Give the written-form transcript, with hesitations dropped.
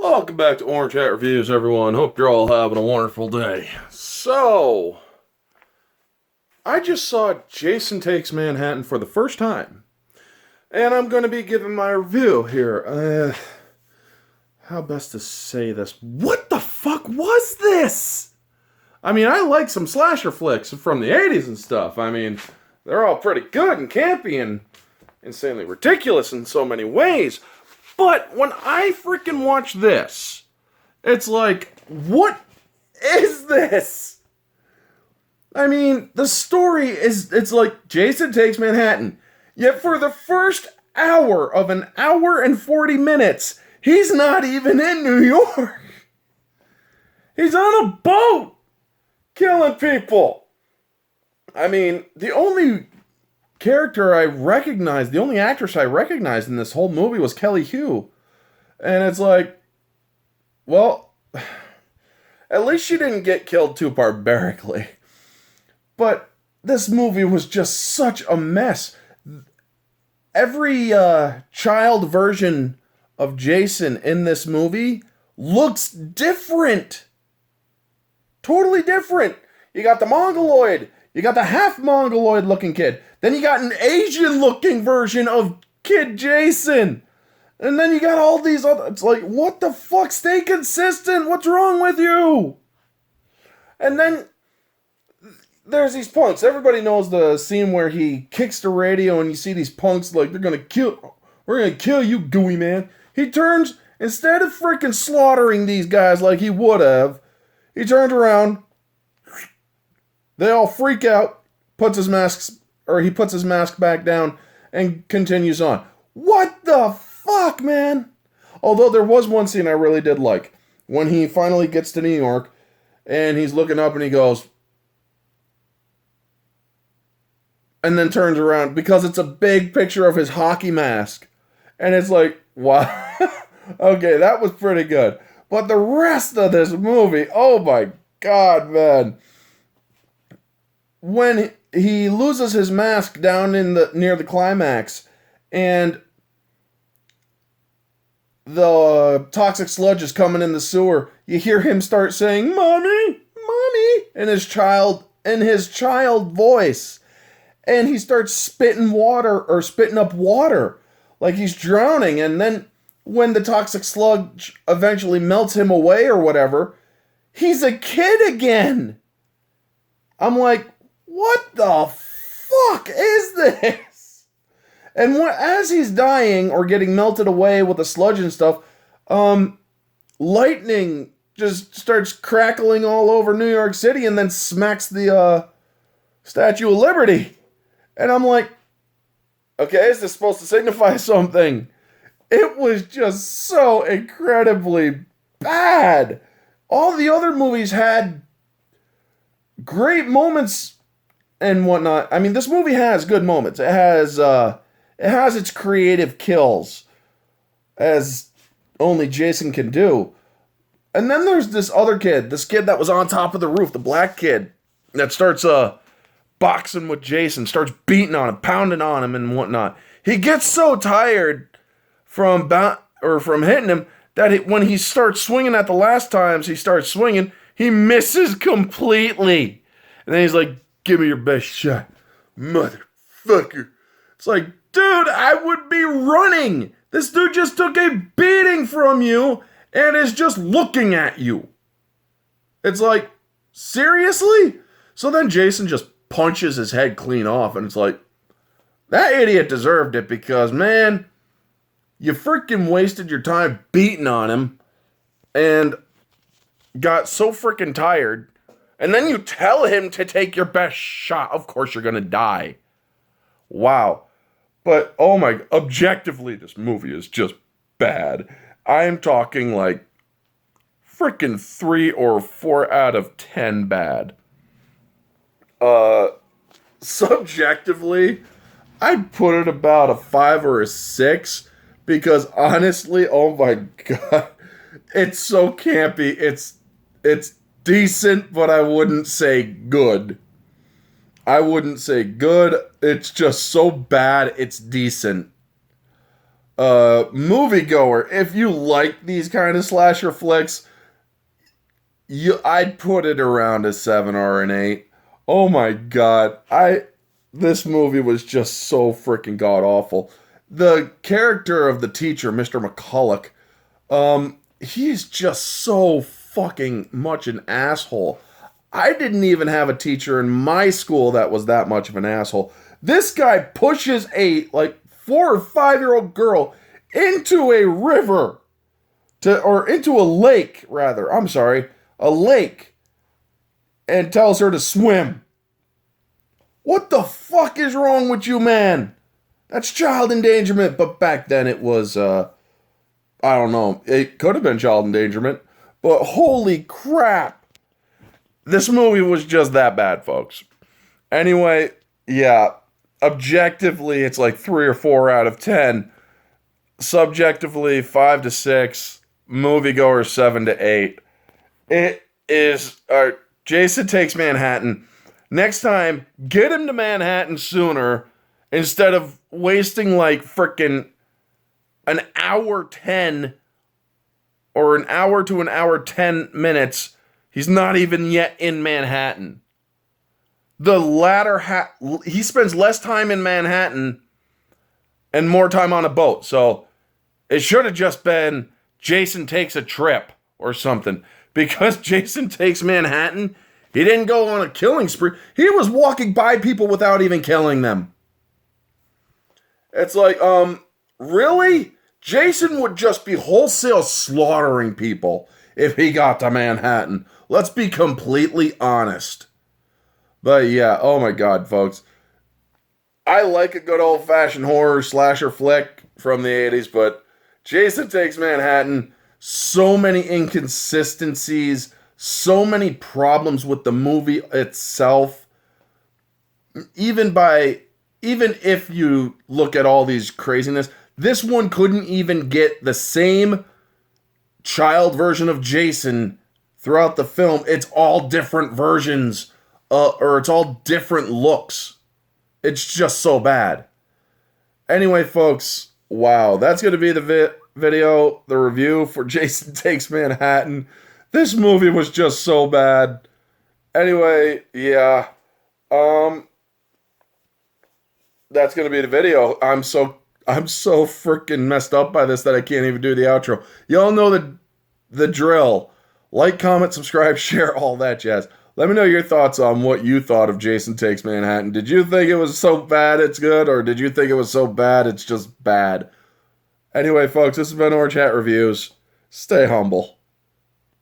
Welcome back to Orange Hat Reviews, everyone. Hope you're all having a wonderful day. So, I just saw Jason Takes Manhattan for the first time. And I'm going to be giving my review here. How best to say this? What the fuck was this? I mean, I like some slasher flicks from the 80s and stuff. I mean, they're all pretty good and campy and insanely ridiculous in so many ways. But when I freaking watch this, it's like, what is this? I mean, the story is, it's like Jason Takes Manhattan. Yet for the first hour of an hour and 40 minutes, he's not even in New York. He's on a boat, killing people. I mean, the only character I recognized, the only actress I recognized in this whole movie was Kelly Hu. And it's like, well, at least she didn't get killed too barbarically. But this movie was just such a mess. Every child version of Jason in this movie looks different. Totally different. You got the Mongoloid. You got the half-Mongoloid looking kid. Then you got an Asian-looking version of Kid Jason. And then you got all these other... It's like, what the fuck? Stay consistent. What's wrong with you? And then there's these punks. Everybody knows the scene where he kicks the radio and you see these punks like, we're gonna kill you, gooey man. He turns, instead of freaking slaughtering these guys like he would have, he turns around. They all freak out, he puts his mask back down, and continues on. What the fuck, man? Although there was one scene I really did like. When he finally gets to New York, and he's looking up and he goes, and then turns around, because it's a big picture of his hockey mask. And it's like, wow. Okay, that was pretty good. But the rest of this movie, oh my god, man. When he loses his mask down near the climax, and the toxic sludge is coming in the sewer, you hear him start saying, "Mommy, Mommy," in his child voice. And he starts spitting up water like he's drowning. And then when the toxic sludge eventually melts him away or whatever, he's a kid again. I'm like, what the fuck is this? And as he's dying or getting melted away with the sludge and stuff, lightning just starts crackling all over New York City and then smacks the Statue of Liberty. And I'm like, okay, is this supposed to signify something? It was just so incredibly bad. All the other movies had great moments and whatnot. I mean, this movie has good moments. It has its creative kills, as only Jason can do. And then there's this kid that was on top of the roof, the black kid, that starts boxing with Jason, starts beating on him, pounding on him and whatnot. He gets so tired from hitting him that when he starts swinging at the last times he starts swinging, he misses completely. And then he's like, "Give me your best shot, motherfucker." It's like, dude, I would be running. This dude just took a beating from you and is just looking at you. It's like, seriously? So then Jason just punches his head clean off, and it's like, that idiot deserved it, because, man, you freaking wasted your time beating on him and got so freaking tired. And then you tell him to take your best shot. Of course you're going to die. Wow. But, oh my, objectively, this movie is just bad. I'm talking like freaking 3 or 4 out of 10 bad. Subjectively, I'd put it about a 5 or a 6. Because honestly, oh my god, it's so campy. It's decent, but I wouldn't say good. It's just so bad, it's decent. moviegoer, if you like these kind of slasher flicks, I'd put it around a 7 or an 8. Oh my god, this movie was just so freaking god awful. The character of the teacher, Mr. McCulloch, he's just so fucking much an asshole. I didn't even have a teacher in my school that was that much of an asshole. This guy pushes a 4 or 5-year-old girl into a river or into a lake, rather. I'm sorry, a lake, and tells her to swim. What the fuck is wrong with you, man? That's child endangerment. But back then it was, I don't know. It could have been child endangerment. But holy crap. This movie was just that bad, folks. Anyway, yeah. Objectively, it's like 3 or 4 out of 10. Subjectively, 5 to 6. Moviegoer, 7 to 8. It is Jason Takes Manhattan. Next time, get him to Manhattan sooner instead of wasting like frickin' an hour 10 or an hour to an hour 10 minutes. He's not even yet in Manhattan. The latter he spends less time in Manhattan and more time on a boat. So it should have just been Jason Takes a Trip or something. Because Jason Takes Manhattan, he didn't go on a killing spree. He was walking by people without even killing them. It's like, really? Jason would just be wholesale slaughtering people if he got to Manhattan. Let's be completely honest. But yeah, oh my god, folks. I like a good old-fashioned horror slasher flick from the 80s, but Jason Takes Manhattan, so many inconsistencies, so many problems with the movie itself. Even if you look at all these craziness, this one couldn't even get the same child version of Jason throughout the film. It's all different versions, or it's all different looks. It's just so bad. Anyway, folks, wow, that's going to be the video, the review for Jason Takes Manhattan. This movie was just so bad. Anyway, yeah. That's going to be the video. I'm so freaking messed up by this that I can't even do the outro. Y'all know the drill. Like, comment, subscribe, share, all that jazz. Let me know your thoughts on what you thought of Jason Takes Manhattan. Did you think it was so bad it's good, or did you think it was so bad it's just bad? Anyway, folks, this has been Orange Hat Reviews. Stay humble.